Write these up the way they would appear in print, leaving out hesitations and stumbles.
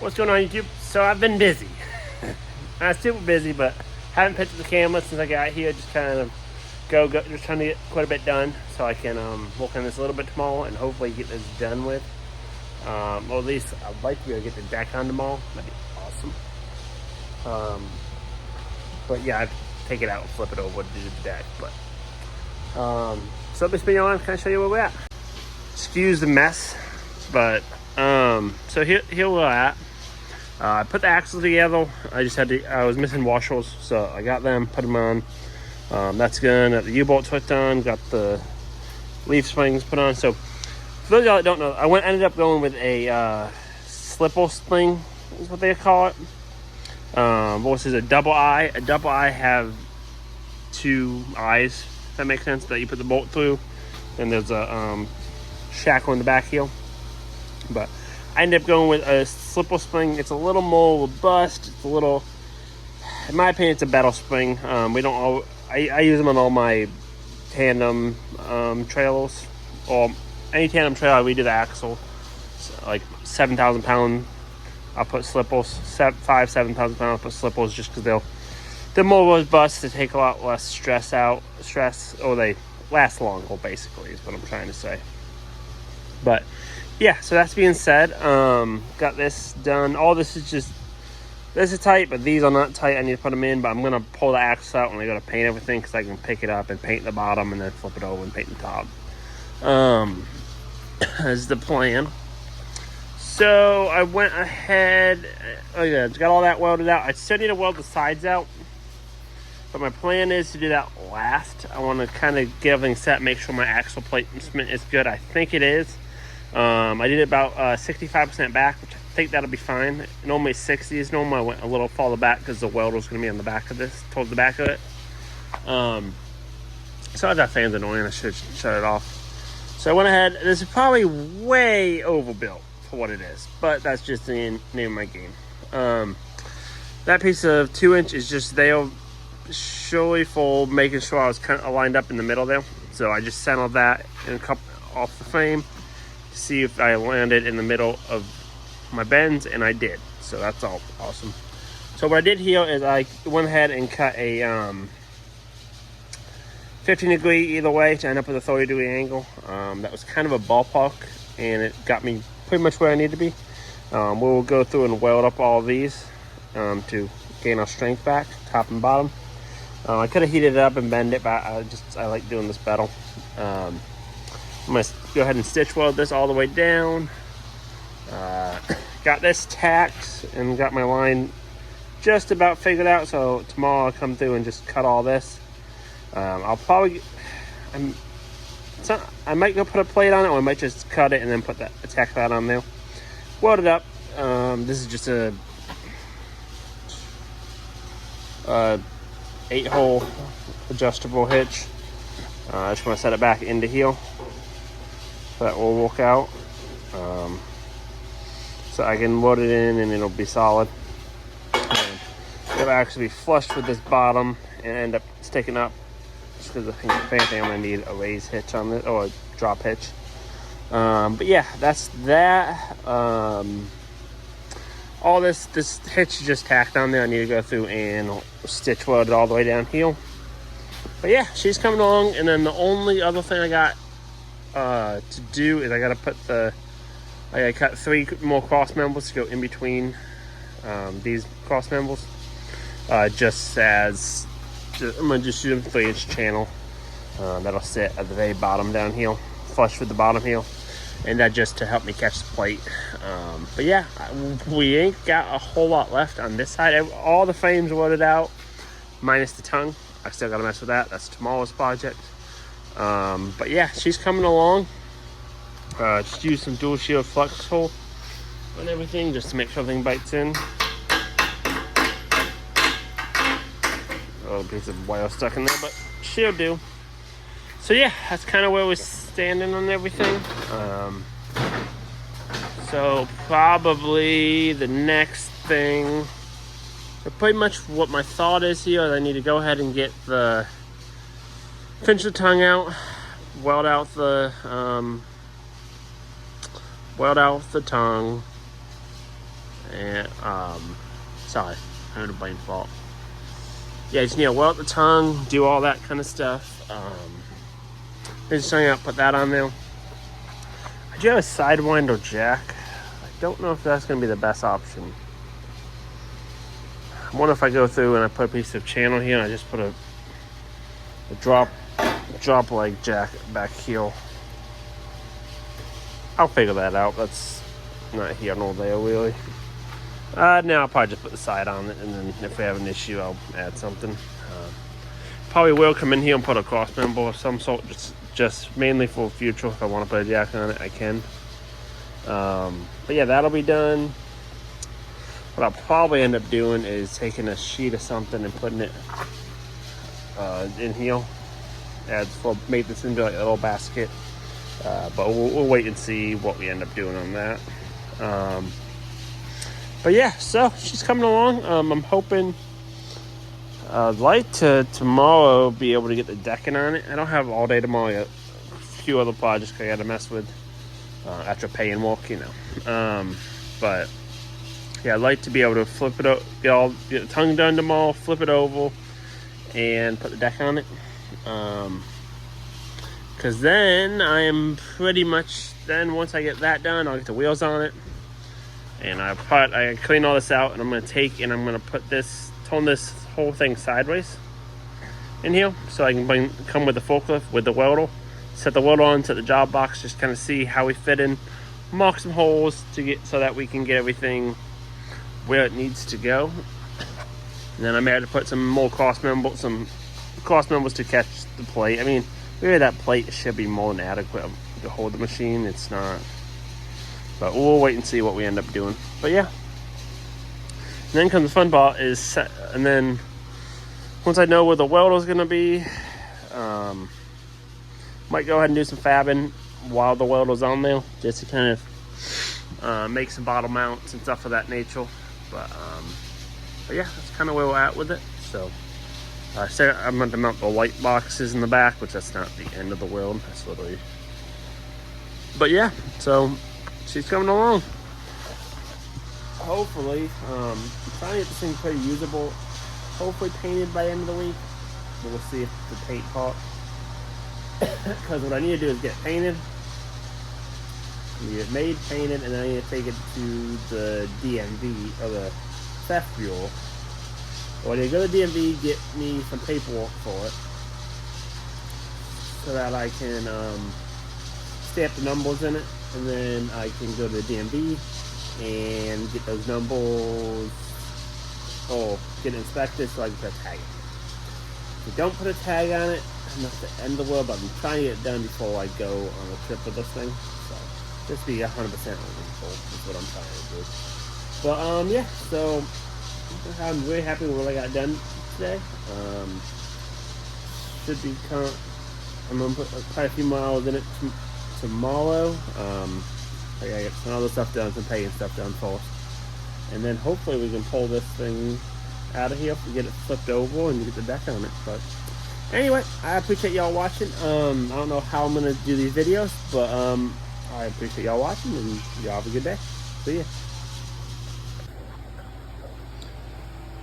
What's going on, YouTube? So I've been busy. Not super busy, but haven't picked up the camera since I got here. Just kind of go just trying to get quite a bit done so I can work on this a little bit tomorrow and hopefully get this done with. Or at least I'd like to be able to get the deck on tomorrow. That'd be awesome. But yeah, I'd take it out and flip it over to do the deck. But so let me spin you on, kind of show you where we're at. Excuse the mess, but so here we're at. I put the axles together. I was missing washers, so I got them, put them on. That's good. Got the U-bolts hooked on, got the leaf springs put on. So for those of y'all that don't know, I ended up going with a slipper spring, is what they call it. Versus a double eye. A double eye have two eyes, if that makes sense, that you put the bolt through. Then there's a shackle in the back heel. But I ended up going with a slipper spring. It's a little more robust. It's a little, in my opinion, it's a better spring. I use them on all my tandem trailers, or any tandem trailer I redo the axle. So like 7,000 pound, I'll put slippers. 7,000 pounds, I'll put slippers just because they're more robust. They take a lot less stress, or they last longer. Basically, is what I'm trying to say. But yeah, so that's being said, got this done. All this is tight, but these are not tight. I need to put them in, but I'm going to pull the axle out when I go to paint everything because I can pick it up and paint the bottom and then flip it over and paint the top. Is the plan. So I went ahead, got all that welded out. I still need to weld the sides out, but my plan is to do that last. I want to kind of get everything set, make sure my axle placement is good. I think it is. I did about 65% back, which I think that'll be fine. Normally 60 is normal. I went a little farther back because the welder's going to be on the back of this, towards the back of it. So that fan's annoying. I should shut it off. So I went ahead. This is probably way overbuilt for what it is, but that's just the name of my game. That piece of 2-inch is just there surely for making sure I was kind of lined up in the middle there. So I just centered that and cut off the frame to see if I landed in the middle of my bends, and I did. So that's all awesome. So what I did here is I went ahead and cut a 15 degree either way to end up with a 30 degree angle. That was kind of a ballpark, and it got me pretty much where I need to be. We'll go through and weld up all of these to gain our strength back, top and bottom. I could have heated it up and bend it, but I like doing this better. I'm going to go ahead and stitch weld this all the way down. Got this tacked and got my line just about figured out, so tomorrow I'll come through and just cut all this. I might go put a plate on it, or I might just cut it and then tack that on there. Weld it up. This is just a 8-hole adjustable hitch. I just want to set it back into here. That will work out. So I can load it in and it'll be solid. It'll actually be flush with this bottom and end up sticking up. Just because if anything, I'm gonna need a raise hitch on this, or a drop hitch. But yeah, that's that. All this hitch is just tacked on there. I need to go through and stitch weld it all the way down here. But yeah, she's coming along. And then the only other thing I got to do is I gotta cut 3 more cross members to go in between these cross members. I'm gonna just use a 3-inch channel that'll sit at the very bottom down here, flush with the bottom here, and that just to help me catch the plate. But yeah, we ain't got a whole lot left on this side. All the frames are loaded out, minus the tongue. I still gotta mess with that. That's tomorrow's project. But yeah, she's coming along. Just use some dual shield flux hole on everything just to make sure everything bites in. A little piece of wire stuck in there, but she'll do. So yeah, that's kind of where we're standing on everything. So probably the next thing, but pretty much what my thought is here, is I need to go ahead and finish the tongue out, weld out the tongue, And sorry, I had a brain fault. Yeah, just need to weld the tongue, do all that kind of stuff. Just trying to put that on there. I do have a sidewinder jack. I don't know if that's going to be the best option. I wonder if I go through and I put a piece of channel here and I just put a drop leg jack back here. I'll figure that out. That's not here nor there really. Now I'll probably just put the side on it, and then if we have an issue, I'll add something. Probably will come in here and put a cross member of some sort, just mainly for future. If I want to put a jack on it, I can. But yeah, that'll be done. What I'll probably end up doing is taking a sheet of something and putting it in here. Make this into like a little basket. But we'll wait and see what we end up doing on that. But yeah, so she's coming along. I'm hoping I'd like to tomorrow be able to get the decking on it. I don't have all day tomorrow yet. A few other projects I got to mess with after pay and walk, you know. But yeah, I'd like to be able to flip it up, get the tongue done tomorrow, flip it over, and put the deck on it. Because then I am pretty much, once I get that done, I'll get the wheels on it. And I clean all this out, and I'm going to take and I'm going to turn this whole thing sideways in here, so I can come with the forklift with the welder, set the welder on, set the job box, just kind of see how we fit in, mark some holes so that we can get everything where it needs to go. And then I may have to put some more cross members to catch the plate. I mean, really that plate should be more than adequate to hold the machine. It's not. But we'll wait and see what we end up doing. But yeah. And then comes the fun part and then once I know where the welder's gonna be, might go ahead and do some fabbing while the welder's on there, just to kind of make some bottle mounts and stuff of that nature. But yeah, that's kind of where we're at with it. So I'm going to mount the light boxes in the back, which that's not the end of the world. That's literally. But yeah, so she's coming along. Hopefully, I'm trying to get this thing pretty usable. Hopefully painted by the end of the week. We'll see if the paint part. Because what I need to do is get it painted. Get it made, painted, and then I need to take it to the DMV, or the theft bureau. Or I need to go to the DMV, get me some paperwork for it, so that I can stamp the numbers in it, and then I can go to the DMV and get those numbers, or get it inspected so I can put a tag on it. If you don't put a tag on it, not the end of the world, but I'm trying to get it done before I go on a trip with this thing. So just be 100% reasonable is what I'm trying to do. But yeah, so I'm really happy with what I got done today. Should be I'm gonna put quite a few miles in it tomorrow. I gotta get some other stuff done, some paying stuff done first, and then hopefully we can pull this thing out of here and get it flipped over and get the deck on it. But anyway, I appreciate y'all watching. I don't know how I'm gonna do these videos, but I appreciate y'all watching, and y'all have a good day. See ya.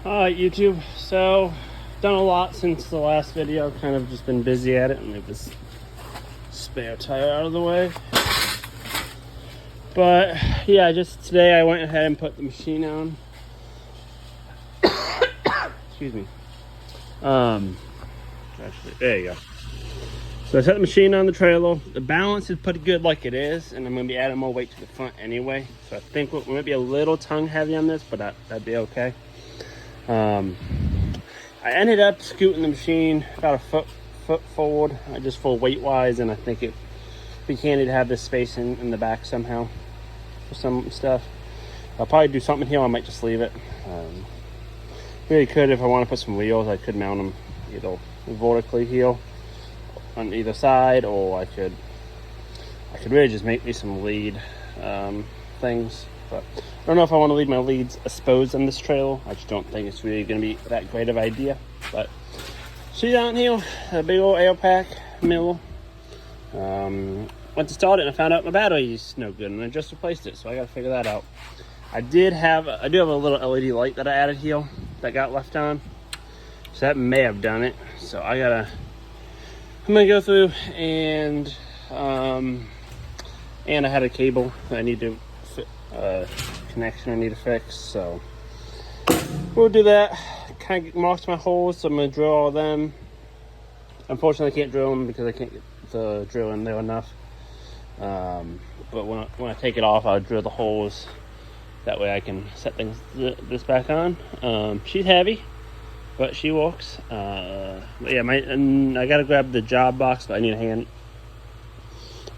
Alright, YouTube, so done a lot since the last video. Kind of just been busy at it, and leave this spare tire out of the way. But yeah, just today I went ahead and put the machine on. Excuse me. Actually, there you go. So I set the machine on the trailer. The balance is pretty good like it is, and I'm going to be adding more weight to the front anyway. So I think we might be a little tongue heavy on this, but that'd be okay. I ended up scooting the machine about a foot forward, just for weight wise, and I think it'd be handy to have this space in the back somehow for some stuff. I'll probably do something here. I might just leave it. Really could, if I want to put some wheels, I could mount them either vertically here on either side, or I could really just make me some lead things. But I don't know if I want to leave my leads exposed on this trailer. I just don't think it's really going to be that great of an idea. But she's out here, a big old air pack mill. Went to start it and I found out my battery's no good, and I just replaced it, so I got to figure that out. I do have a little LED light that I added here that got left on, so that may have done it. So I'm gonna go through and I had a cable that I need to connection I need to fix, so we'll do that. Kind of marks my holes, so I'm gonna drill all of them. Unfortunately, I can't drill them because I can't get the drill in there enough. But when I take it off, I'll drill the holes. That way I can set this back on. She's heavy, but she works. But yeah, I gotta grab the job box, but I need a hand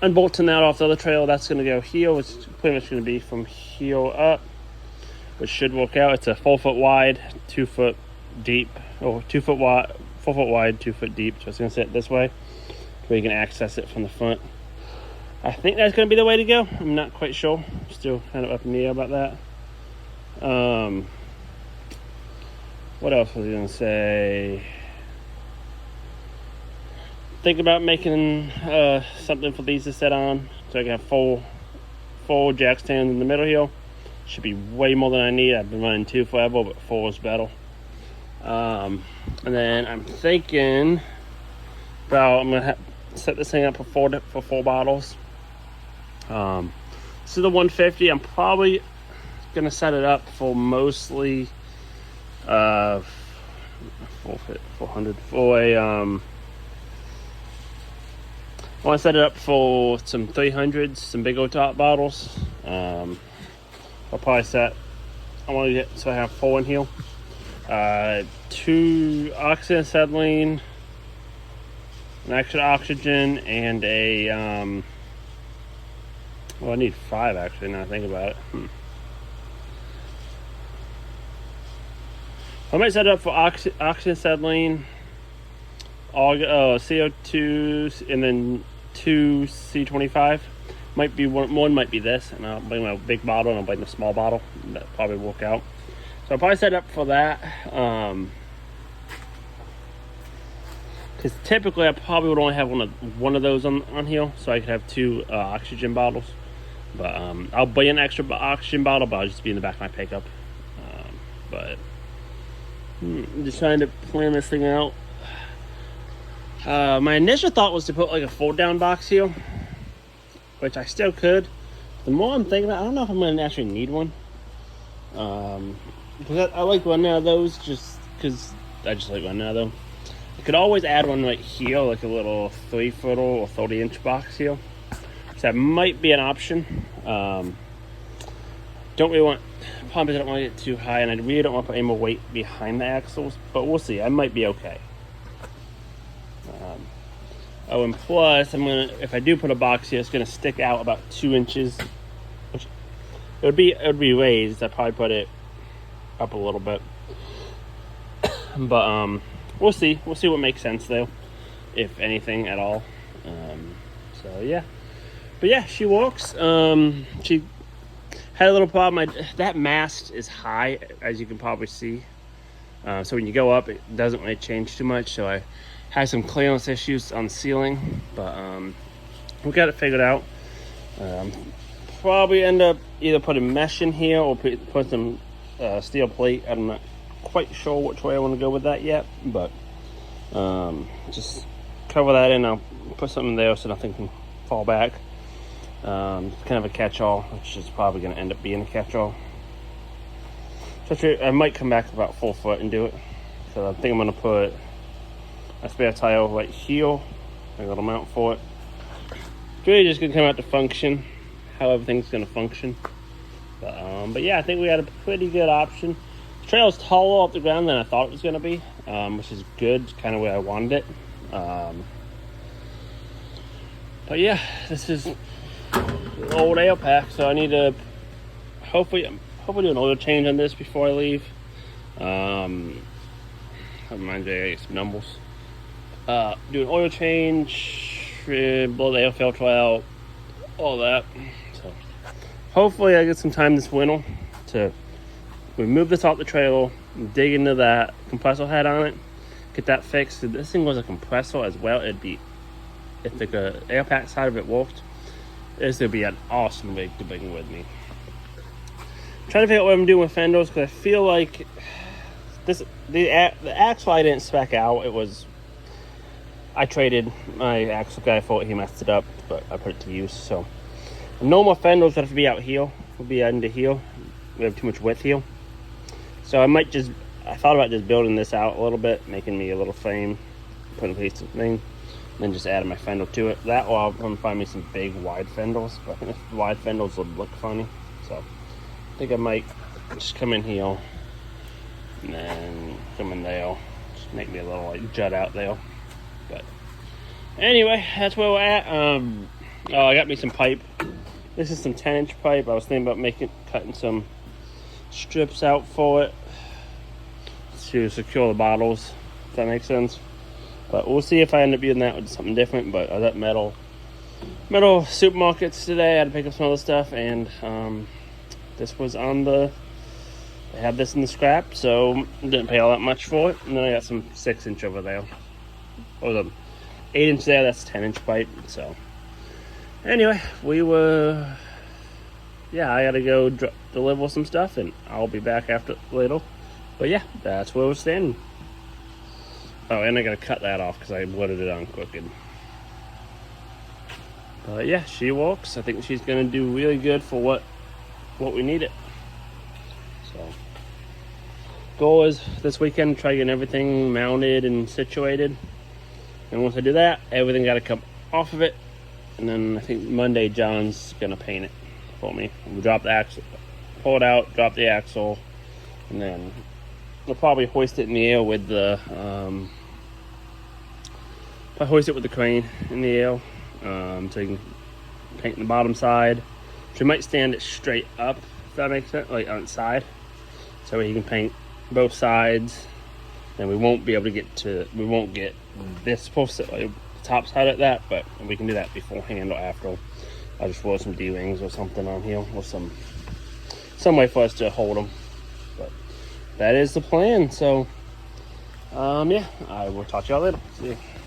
unbolting that off the other trailer. That's gonna go here. It's pretty much gonna be from here up, which should work out. It's a 4 foot wide, 2 foot deep, or 2 foot wide, 4 foot wide, 2 foot deep. So it's gonna sit this way, where you can access it from the front. I think that's gonna be the way to go. I'm not quite sure. Still kind of up in the air about that. What else was I gonna say? Think about making something for these to sit on, so I can have four jack stands in the middle here. Should be way more than I need. I've been running 2 forever, but 4 is better. And then I'm thinking about I'm gonna set this thing up for four bottles. This is the 150. I'm probably gonna set it up for mostly 400 for a I want to set it up for some 300s, some big old top bottles. I'll probably I want to get, so I have 4 in here. 2 oxygen acetylene, an extra oxygen, and a well, I need 5 actually, now I think about it. I might set it up for oxygen acetylene, CO2, and then 2 C25. Might be one might be this, and I'll bring my big bottle and I'll bring the small bottle. That probably work out. So I'll probably set up for that. Because typically I probably would only have one of those on here, so I could have 2 oxygen bottles. But I'll buy an extra oxygen bottle, but I'll just be in the back of my pickup. But I'm just trying to plan this thing out. My initial thought was to put like a fold down box here, which I still could. The more I'm thinking about it, I don't know if I'm going to actually need one. Because I like running out of those just because I just like running out of them. I could always add one right here, like a little 3-foot or 30-inch box here. So that might be an option. Don't really want, probably don't want to get too high, and I really don't want to put any more weight behind the axles, but we'll see. I might be okay. Oh, and plus, if I do put a box here, it's gonna stick out about 2 inches, which it would be raised. I'd probably put it up a little bit, but we'll see. We'll see what makes sense though, if anything at all. So yeah, but yeah, she works. She had a little problem. That mast is high, as you can probably see. So when you go up, it doesn't really change too much. So I had some clearance issues on the ceiling, but we got it figured out. Probably end up either putting mesh in here or put some steel plate. I'm not quite sure which way I want to go with that yet, but just cover that in. I'll put something there so nothing can fall back. It's kind of a catch-all, which is probably going to end up being a catch-all. So I might come back about 4 foot and do it. So I think I'm going to put a spare tire right here. I got a mount for it. It's really just going to come out to function, how everything's going to function. But yeah, I think we had a pretty good option. The trail's taller off the ground than I thought it was going to be, which is good. It's kind of where I wanted it. But yeah, this is an old air pack, so I need to hopefully do an oil change on this before I leave. Have mind you, I get some numbers. Do an oil change, blow the air filter out, all that. So hopefully I get some time this winter to remove this off the trailer, dig into that compressor head on it, get that fixed. If this thing was a compressor as well, it'd be, if the air pack side of it worked, this would be an awesome rig to bring with me. trying to figure out what I'm doing with fenders, because I feel like the axle I didn't spec out. I traded my axle guy for it. He messed it up, but I put it to use. So normal fenders have to be out here. Will be into here. We have too much width here. So I thought about just building this out a little bit, making me a little frame, putting a piece of thing, and then just adding my fender to it. That or I'm gonna find me some big wide fenders. But I think the wide fenders would look funny. So I think I might just come in here and then come in there. Just make me a little like jut out there. But anyway, that's where we're at. I got me some pipe. This is some 10-inch pipe. I was thinking about cutting some strips out for it to secure the bottles, if that makes sense. But we'll see if I end up using that with something different. But I was at metal supermarkets today. I had to pick up some other stuff, and this was on the. I had this in the scrap, so didn't pay all that much for it. And then I got some 6-inch over there. Oh, the 8-inch there. That's 10-inch pipe. So anyway, I gotta go deliver some stuff, and I'll be back after later. But yeah, that's where we're standing. Oh, and I gotta cut that off because I loaded it on crooked. But yeah, she walks. I think she's gonna do really good for what we need it. So goal is this weekend try getting everything mounted and situated. And once I do that, everything gotta come off of it. And then I think Monday John's gonna paint it for me. We'll drop the axle, pull it out, drop the axle, and then we'll probably hoist it in the air with the crane in the air, so you can paint the bottom side. So you might stand it straight up, if that makes sense, like on its side, so you can paint both sides. And we won't get this post like top side at that, but we can do that beforehand or after. I'll just roll some D-rings or something on here, or some way for us to hold them. But that is the plan. So yeah, I will talk to y'all later. See ya.